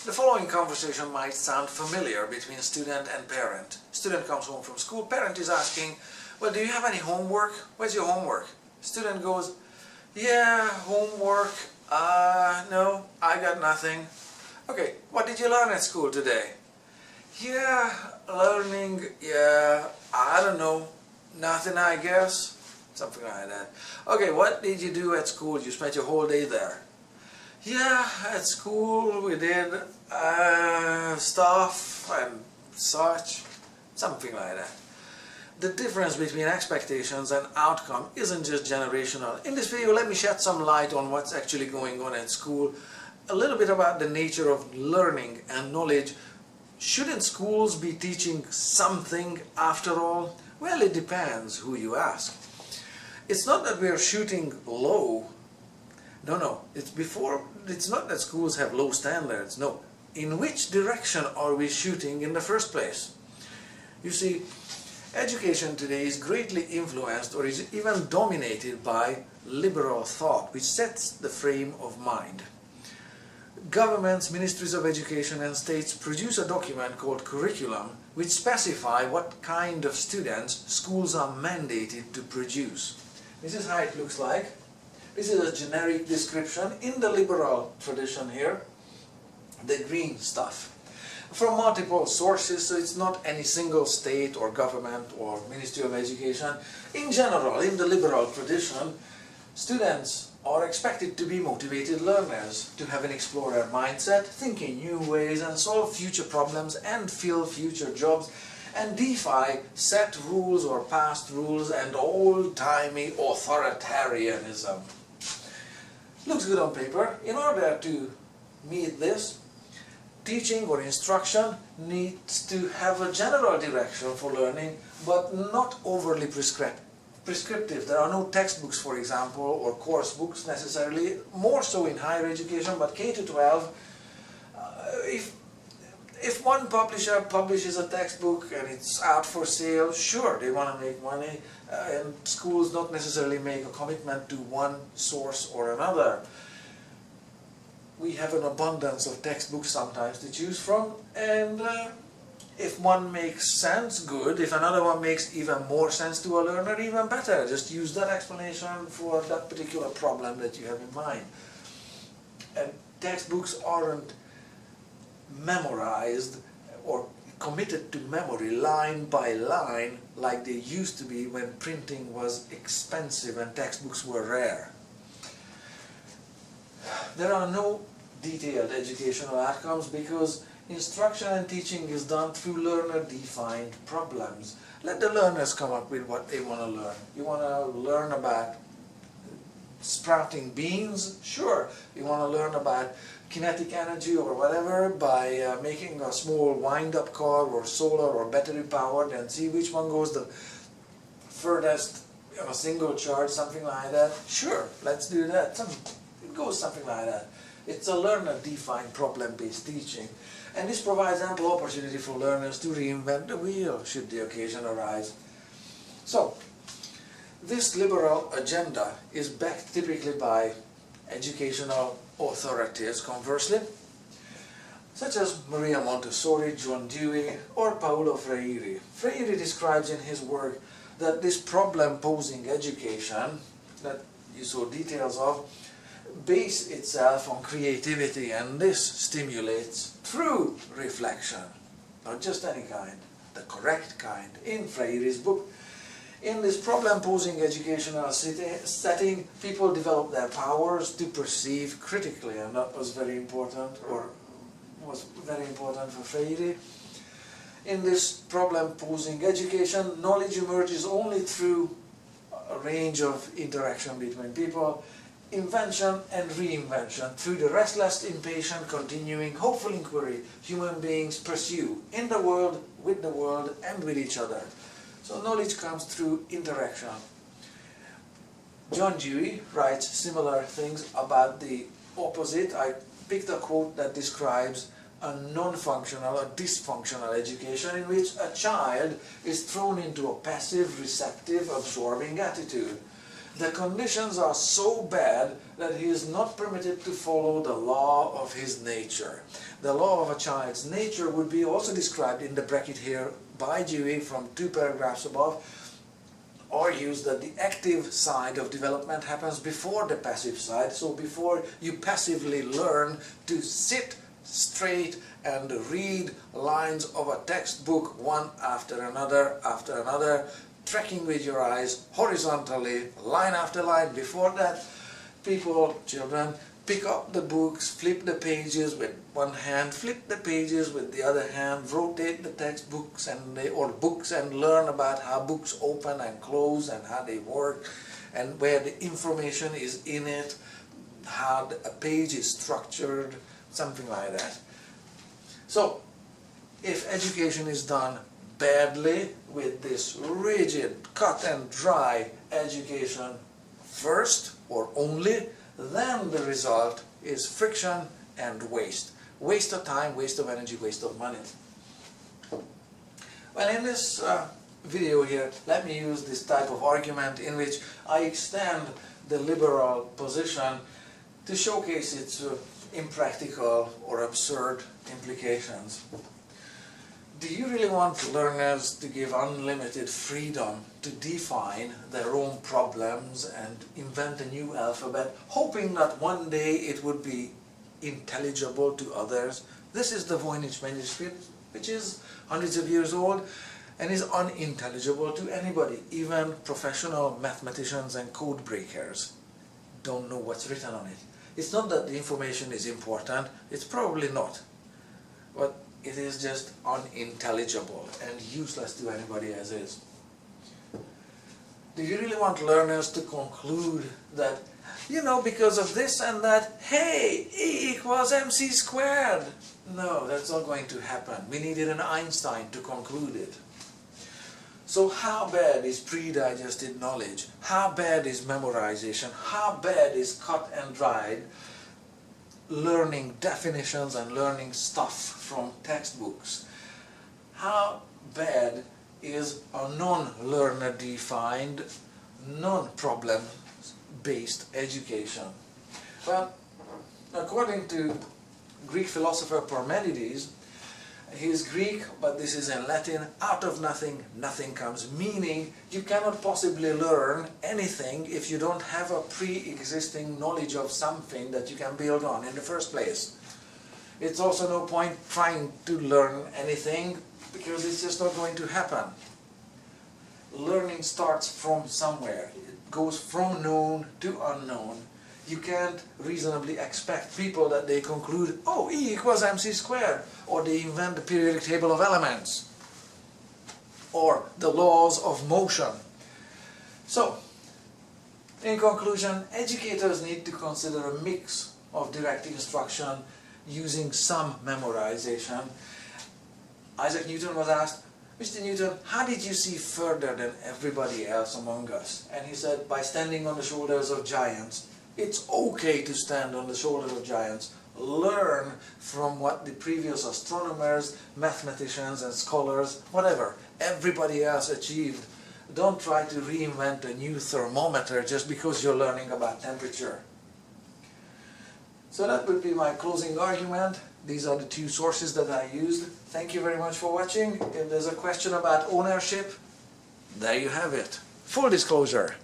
The following conversation might sound familiar between student and parent. Student comes home from school, parent is asking, well, do you have any homework? Where's your homework? Student goes, yeah, homework, no, I got nothing. Okay, what did you learn at school today? Yeah, learning, yeah, I don't know, nothing I guess, something like that. Okay, what did you do at school? You spent your whole day there. Yeah, at school we did stuff and such, something like that. The difference between expectations and outcome isn't just generational. In this video, let me shed some light on what's actually going on at school, a little bit about the nature of learning and knowledge. Shouldn't schools be teaching something after all? Well, it depends who you ask. It's not that we're shooting low. No, it's not that schools have low standards, no. In which direction are we shooting in the first place? You see, education today is greatly influenced or is even dominated by liberal thought, which sets the frame of mind. Governments, ministries of education and states produce a document called curriculum, which specify what kind of students schools are mandated to produce. This is how it looks like. This is a generic description in the liberal tradition here, the green stuff. From multiple sources, so it's not any single state or government or Ministry of Education. In general, in the liberal tradition, students are expected to be motivated learners, to have an explorer mindset, think in new ways and solve future problems and fill future jobs, and defy set rules or past rules and old-timey authoritarianism. Looks good on paper. In order to meet this, teaching or instruction needs to have a general direction for learning, but not overly prescriptive. There are no textbooks, for example, or course books necessarily, more so in higher education, but K to 12, if one publisher publishes a textbook and it's out for sale, sure, they want to make money, and schools don't necessarily make a commitment to one source or another. We have an abundance of textbooks sometimes to choose from, and if one makes sense, good. If another one makes even more sense to a learner, even better. Just use that explanation for that particular problem that you have in mind. And textbooks aren't memorized or committed to memory line by line like they used to be when printing was expensive and textbooks were rare. There are no detailed educational outcomes because instruction and teaching is done through learner-defined problems. Let the learners come up with what they want to learn. You want to learn about sprouting beans? Sure. You want to learn about kinetic energy or whatever by making a small wind-up car or solar or battery powered and see which one goes the furthest on a single charge, something like that. Sure, let's do that. It goes something like that. It's a learner-defined problem-based teaching, and this provides ample opportunity for learners to reinvent the wheel should the occasion arise. So, this liberal agenda is backed typically by educational authorities, conversely, such as Maria Montessori, John Dewey, or Paulo Freire. Freire describes in his work that this problem-posing education that you saw details of base itself on creativity, and this stimulates through reflection, not just any kind, the correct kind. In Freire's book, in this problem-posing educational setting, people develop their powers to perceive critically, and that was very important, or was very important for Freire. In this problem-posing education, knowledge emerges only through a range of interaction between people, invention and reinvention, through the restless, impatient, continuing, hopeful inquiry human beings pursue in the world, and with each other. So knowledge comes through interaction. John Dewey writes similar things about the opposite. I picked a quote that describes a non-functional, a dysfunctional education in which a child is thrown into a passive, receptive, absorbing attitude. The conditions are so bad that he is not permitted to follow the law of his nature. The law of a child's nature would be also described in the bracket here by Dewey from 2 paragraphs above. Argues that the active side of development happens before the passive side. So before you passively learn to sit straight and read lines of a textbook one after another, tracking with your eyes horizontally, line after line. Before that, children, pick up the books, flip the pages with one hand, flip the pages with the other hand, rotate the textbooks or books and learn about how books open and close and how they work and where the information is in it, how a page is structured, something like that. So, if education is done badly with this rigid, cut and dry education first or only, then the result is friction and waste. Waste of time, waste of energy, waste of money. Well, in this video here, let me use this type of argument in which I extend the liberal position to showcase its impractical or absurd implications. Do you really want learners to give unlimited freedom to define their own problems and invent a new alphabet, hoping that one day it would be intelligible to others? This is the Voynich Manuscript, which is hundreds of years old and is unintelligible to anybody. Even professional mathematicians and code breakers don't know what's written on it. It's not that the information is important, it's probably not, but it is just unintelligible and useless to anybody as is. Do you really want learners to conclude that, because of this and that, hey, E equals mc squared? No, that's not going to happen. We needed an Einstein to conclude it. So how bad is pre-digested knowledge? How bad is memorization? How bad is cut and dried learning definitions and learning stuff from textbooks? How bad is a non-learner defined, non-problem based education? Well, according to Greek philosopher Parmenides, he is Greek, but this is in Latin, out of nothing, nothing comes, meaning you cannot possibly learn anything if you don't have a pre-existing knowledge of something that you can build on in the first place. It's also no point trying to learn anything because it's just not going to happen. Learning starts from somewhere. It goes from known to unknown. You can't reasonably expect people that they conclude, oh, E equals mc squared, or they invent the periodic table of elements, or the laws of motion. So, in conclusion, educators need to consider a mix of direct instruction using some memorization. Isaac Newton was asked, Mr. Newton, how did you see further than everybody else among us? And he said, by standing on the shoulders of giants. It's okay to stand on the shoulders of giants. Learn from what the previous astronomers, mathematicians and scholars, whatever, everybody else achieved. Don't try to reinvent a new thermometer just because you're learning about temperature. So that would be my closing argument. These are the 2 sources that I used. Thank you very much for watching. If there's a question about ownership, there you have it. Full disclosure.